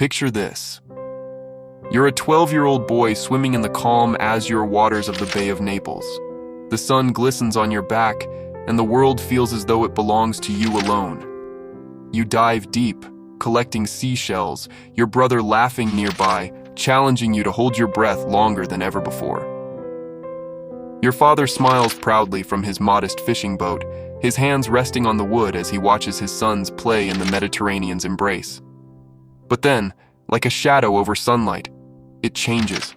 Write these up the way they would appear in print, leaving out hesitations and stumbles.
Picture this. You're a 12-year-old boy swimming in the calm, azure waters of the Bay of Naples. The sun glistens on your back, and the world feels as though it belongs to you alone. You dive deep, collecting seashells, your brother laughing nearby, challenging you to hold your breath longer than ever before. Your father smiles proudly from his modest fishing boat, his hands resting on the wood as he watches his sons play in the Mediterranean's embrace. But then, like a shadow over sunlight, it changes.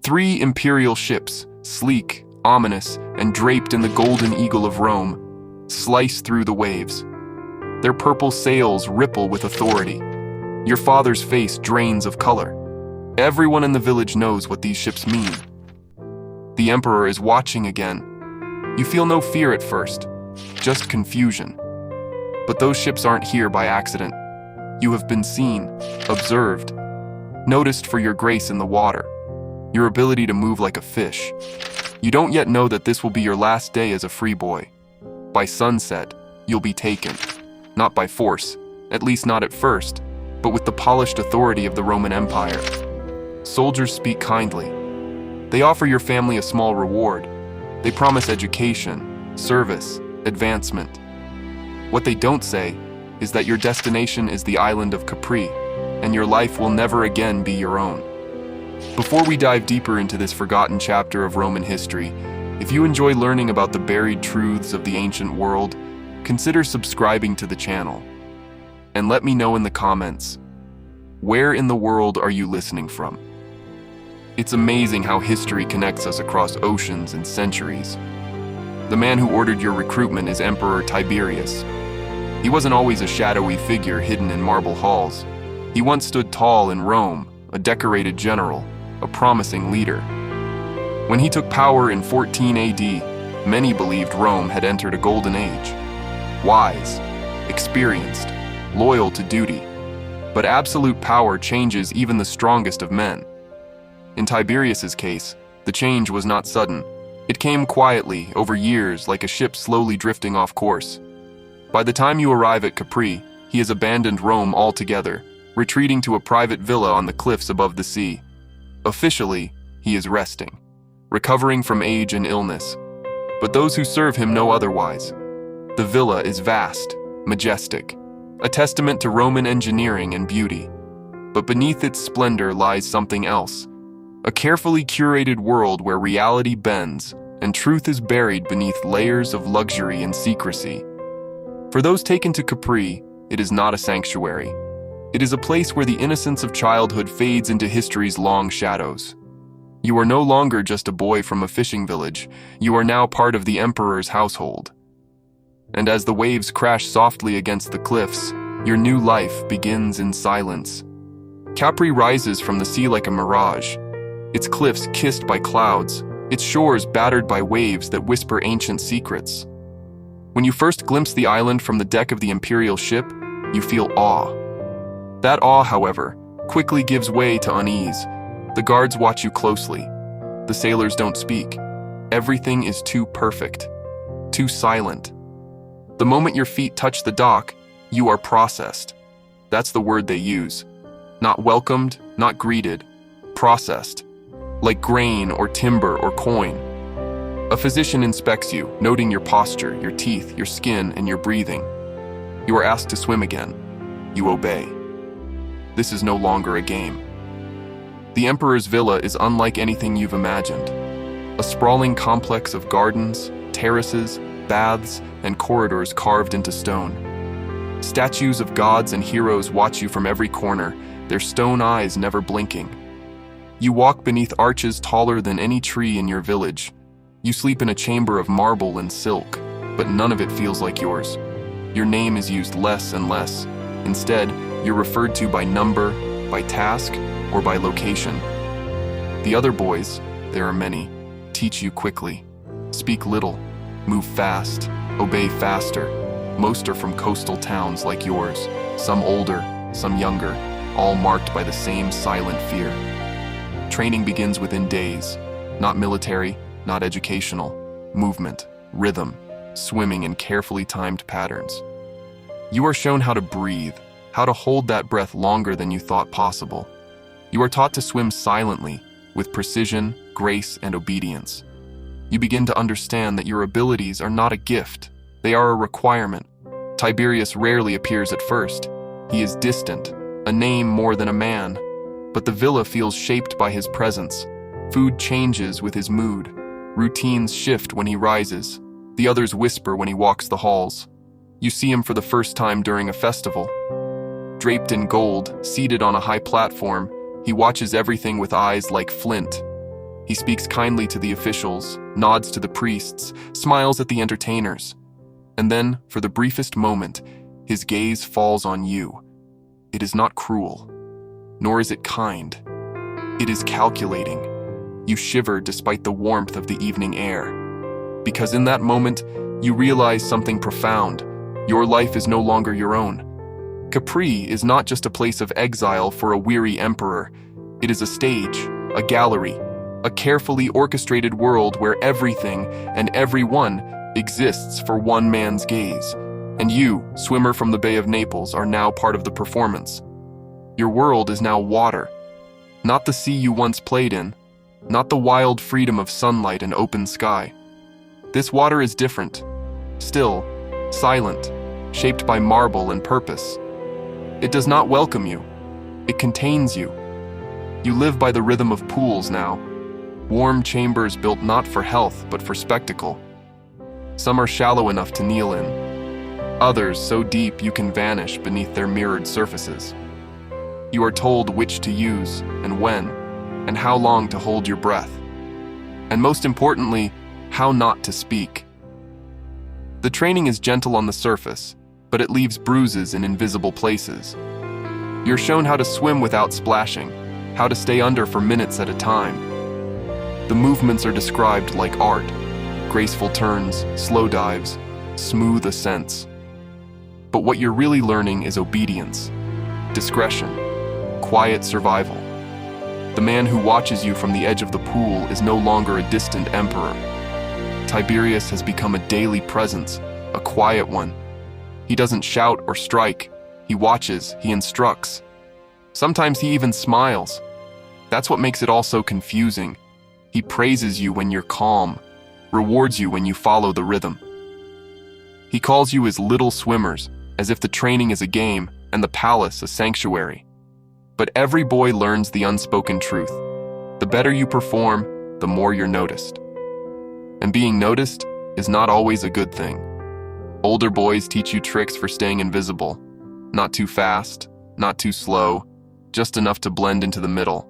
3 imperial ships, sleek, ominous, and draped in the golden eagle of Rome, slice through the waves. Their purple sails ripple with authority. Your father's face drains of color. Everyone in the village knows what these ships mean. The emperor is watching again. You feel no fear at first, just confusion. But those ships aren't here by accident. You have been seen, observed, noticed for your grace in the water, your ability to move like a fish. You don't yet know that this will be your last day as a free boy. By sunset, you'll be taken, not by force, at least not at first, but with the polished authority of the Roman Empire. Soldiers speak kindly. They offer your family a small reward. They promise education, service, advancement. What they don't say is that your destination is the island of Capri, and your life will never again be your own. Before we dive deeper into this forgotten chapter of Roman history, if you enjoy learning about the buried truths of the ancient world, consider subscribing to the channel. And let me know in the comments, where in the world are you listening from? It's amazing how history connects us across oceans and centuries. The man who ordered your recruitment is Emperor Tiberius. He wasn't always a shadowy figure hidden in marble halls. He once stood tall in Rome, a decorated general, a promising leader. When he took power in 14 AD, many believed Rome had entered a golden age. Wise, experienced, loyal to duty. But absolute power changes even the strongest of men. In Tiberius's case, the change was not sudden. It came quietly, over years, like a ship slowly drifting off course. By the time you arrive at Capri, he has abandoned Rome altogether, retreating to a private villa on the cliffs above the sea. Officially, he is resting, recovering from age and illness. But those who serve him know otherwise. The villa is vast, majestic, a testament to Roman engineering and beauty. But beneath its splendor lies something else. A carefully curated world where reality bends and truth is buried beneath layers of luxury and secrecy. For those taken to Capri, it is not a sanctuary. It is a place where the innocence of childhood fades into history's long shadows. You are no longer just a boy from a fishing village. You are now part of the emperor's household. And as the waves crash softly against the cliffs, your new life begins in silence. Capri rises from the sea like a mirage, its cliffs kissed by clouds, its shores battered by waves that whisper ancient secrets. When you first glimpse the island from the deck of the imperial ship, you feel awe. That awe, however, quickly gives way to unease. The guards watch you closely. The sailors don't speak. Everything is too perfect, too silent. The moment your feet touch the dock, you are processed. That's the word they use. Not welcomed, not greeted, processed. Like grain or timber or coin. A physician inspects you, noting your posture, your teeth, your skin, and your breathing. You are asked to swim again. You obey. This is no longer a game. The emperor's villa is unlike anything you've imagined. A sprawling complex of gardens, terraces, baths, and corridors carved into stone. Statues of gods and heroes watch you from every corner, their stone eyes never blinking. You walk beneath arches taller than any tree in your village. You sleep in a chamber of marble and silk, but none of it feels like yours. Your name is used less and less. Instead, you're referred to by number, by task, or by location. The other boys, there are many, teach you quickly. Speak little, move fast, obey faster. Most are from coastal towns like yours, some older, some younger, all marked by the same silent fear. Training begins within days, not military, not educational. Movement, rhythm, swimming in carefully timed patterns. You are shown how to breathe, how to hold that breath longer than you thought possible. You are taught to swim silently, with precision, grace, and obedience. You begin to understand that your abilities are not a gift, they are a requirement. Tiberius rarely appears at first. He is distant, a name more than a man. But the villa feels shaped by his presence. Food changes with his mood. Routines shift when he rises. The others whisper when he walks the halls. You see him for the first time during a festival. Draped in gold, seated on a high platform, he watches everything with eyes like flint. He speaks kindly to the officials, nods to the priests, smiles at the entertainers. And then, for the briefest moment, his gaze falls on you. It is not cruel, nor is it kind. It is calculating. You shiver despite the warmth of the evening air. Because in that moment, you realize something profound. Your life is no longer your own. Capri is not just a place of exile for a weary emperor. It is a stage, a gallery, a carefully orchestrated world where everything and everyone exists for one man's gaze. And you, swimmer from the Bay of Naples, are now part of the performance. Your world is now water, not the sea you once played in, not the wild freedom of sunlight and open sky. This water is different, still, silent, shaped by marble and purpose. It does not welcome you. It contains you. You live by the rhythm of pools now, warm chambers built not for health but for spectacle. Some are shallow enough to kneel in, others so deep you can vanish beneath their mirrored surfaces. You are told which to use and when, and how long to hold your breath. And most importantly, how not to speak. The training is gentle on the surface, but it leaves bruises in invisible places. You're shown how to swim without splashing, how to stay under for minutes at a time. The movements are described like art, graceful turns, slow dives, smooth ascents. But what you're really learning is obedience, discretion, quiet survival. The man who watches you from the edge of the pool is no longer a distant emperor. Tiberius has become a daily presence, a quiet one. He doesn't shout or strike. He watches, he instructs. Sometimes he even smiles. That's what makes it all so confusing. He praises you when you're calm, rewards you when you follow the rhythm. He calls you his little swimmers, as if the training is a game and the palace a sanctuary. But every boy learns the unspoken truth. The better you perform, the more you're noticed. And being noticed is not always a good thing. Older boys teach you tricks for staying invisible. Not too fast, not too slow, just enough to blend into the middle.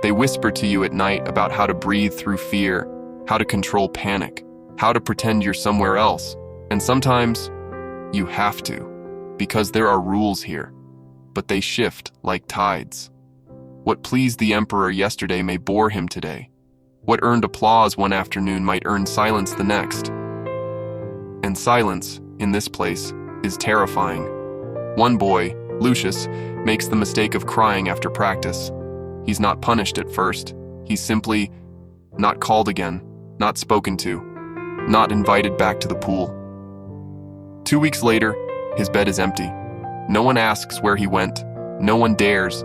They whisper to you at night about how to breathe through fear, how to control panic, how to pretend you're somewhere else. And sometimes, you have to, because there are rules here. But they shift like tides. What pleased the emperor yesterday may bore him today. What earned applause one afternoon might earn silence the next. And silence, in this place, is terrifying. One boy, Lucius, makes the mistake of crying after practice. He's not punished at first. He's simply not called again, not spoken to, not invited back to the pool. 2 weeks later, his bed is empty. No one asks where he went. No one dares.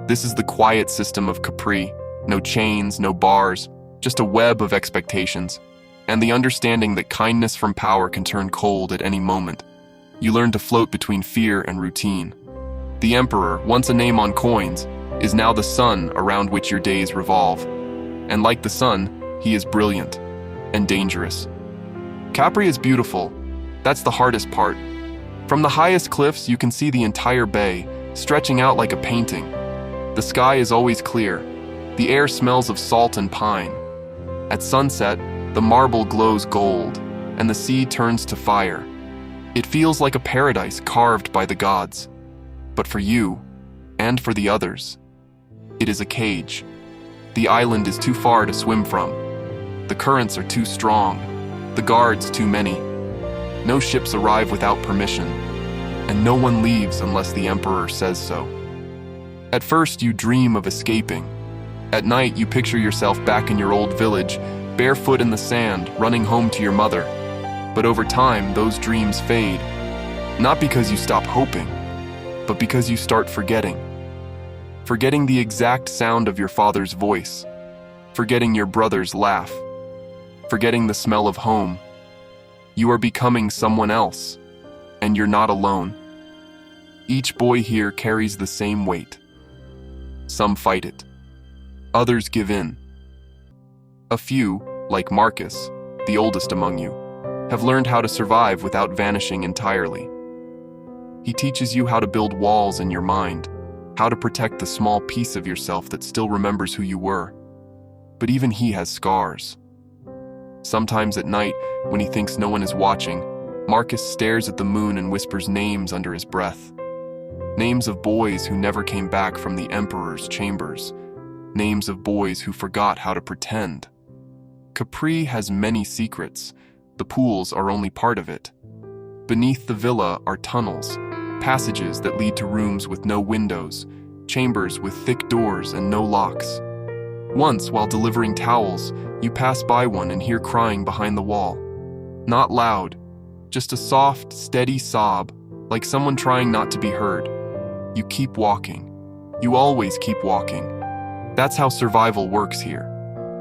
This is the quiet system of Capri. No chains, no bars, just a web of expectations, and the understanding that kindness from power can turn cold at any moment. You learn to float between fear and routine. The emperor, once a name on coins, is now the sun around which your days revolve. And like the sun, he is brilliant and dangerous. Capri is beautiful. That's the hardest part. From the highest cliffs, you can see the entire bay, stretching out like a painting. The sky is always clear. The air smells of salt and pine. At sunset, the marble glows gold, and the sea turns to fire. It feels like a paradise carved by the gods. But for you, and for the others, it is a cage. The island is too far to swim from. The currents are too strong. The guards too many. No ships arrive without permission, and no one leaves unless the emperor says so. At first, you dream of escaping. At night, you picture yourself back in your old village, barefoot in the sand, running home to your mother. But over time, those dreams fade. Not because you stop hoping, but because you start forgetting. Forgetting the exact sound of your father's voice, forgetting your brother's laugh, forgetting the smell of home. You are becoming someone else, and you're not alone. Each boy here carries the same weight. Some fight it. Others give in. A few, like Marcus, the oldest among you, have learned how to survive without vanishing entirely. He teaches you how to build walls in your mind, how to protect the small piece of yourself that still remembers who you were. But even he has scars. Sometimes at night, when he thinks no one is watching, Marcus stares at the moon and whispers names under his breath. Names of boys who never came back from the emperor's chambers. Names of boys who forgot how to pretend. Capri has many secrets. The pools are only part of it. Beneath the villa are tunnels, passages that lead to rooms with no windows, chambers with thick doors and no locks. Once, while delivering towels, you pass by one and hear crying behind the wall. Not loud, just a soft, steady sob, like someone trying not to be heard. You keep walking. You always keep walking. That's how survival works here.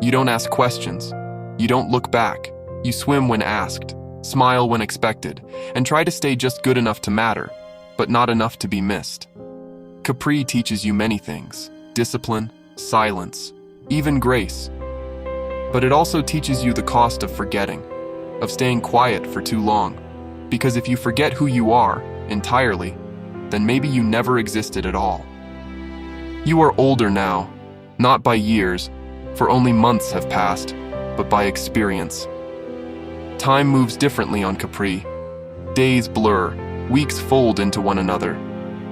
You don't ask questions. You don't look back. You swim when asked, smile when expected, and try to stay just good enough to matter, but not enough to be missed. Capri teaches you many things: discipline, silence, even grace. But it also teaches you the cost of forgetting, of staying quiet for too long. Because if you forget who you are entirely, then maybe you never existed at all. You are older now, not by years, for only months have passed, but by experience. Time moves differently on Capri. Days blur, weeks fold into one another.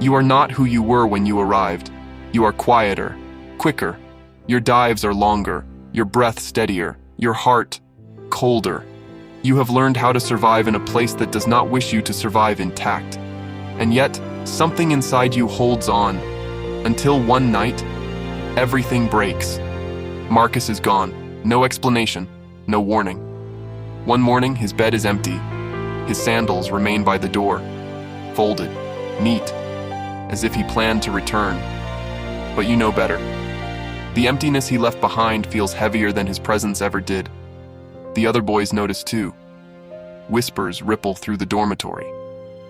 You are not who you were when you arrived. You are quieter, quicker. Your dives are longer, your breath steadier, your heart colder. You have learned how to survive in a place that does not wish you to survive intact. And yet, something inside you holds on. Until one night, everything breaks. Marcus is gone. No explanation, no warning. One morning, his bed is empty. His sandals remain by the door, folded, neat, as if he planned to return. But you know better. The emptiness he left behind feels heavier than his presence ever did. The other boys notice too. Whispers ripple through the dormitory.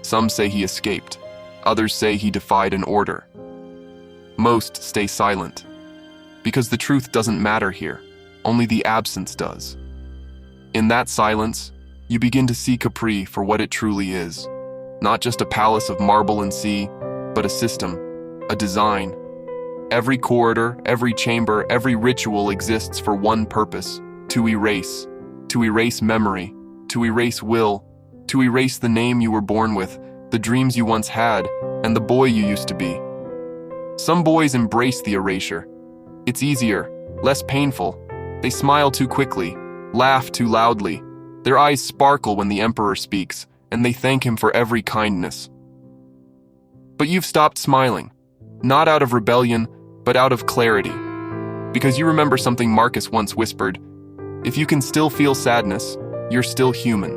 Some say he escaped. Others say he defied an order. Most stay silent. Because the truth doesn't matter here. Only the absence does. In that silence, you begin to see Capri for what it truly is. Not just a palace of marble and sea, but a system, a design. Every corridor, every chamber, every ritual exists for one purpose: to erase memory, to erase will, to erase the name you were born with, the dreams you once had, and the boy you used to be. Some boys embrace the erasure. It's easier, less painful. They smile too quickly, laugh too loudly. Their eyes sparkle when the emperor speaks, and they thank him for every kindness. But you've stopped smiling, not out of rebellion, but out of clarity. Because you remember something Marcus once whispered: if you can still feel sadness, you're still human.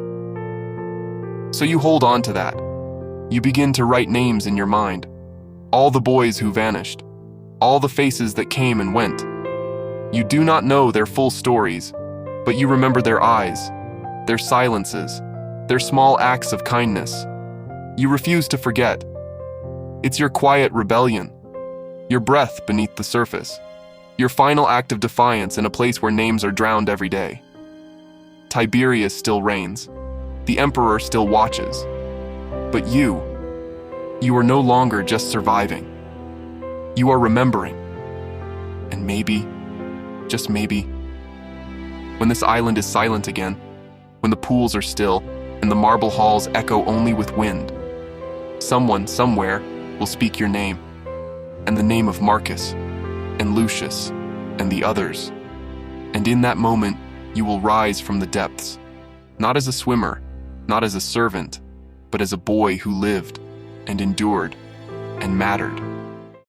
So you hold on to that. You begin to write names in your mind. All the boys who vanished. All the faces that came and went. You do not know their full stories, but you remember their eyes, their silences, their small acts of kindness. You refuse to forget. It's your quiet rebellion, your breath beneath the surface, your final act of defiance in a place where names are drowned every day. Tiberius still reigns. The emperor still watches. But you are no longer just surviving. You are remembering. And maybe, just maybe, when this island is silent again, when the pools are still and the marble halls echo only with wind, someone, somewhere, will speak your name, and the name of Marcus, and Lucius, and the others. And in that moment, you will rise from the depths, not as a swimmer, not as a servant, but as a boy who lived, and endured, and mattered.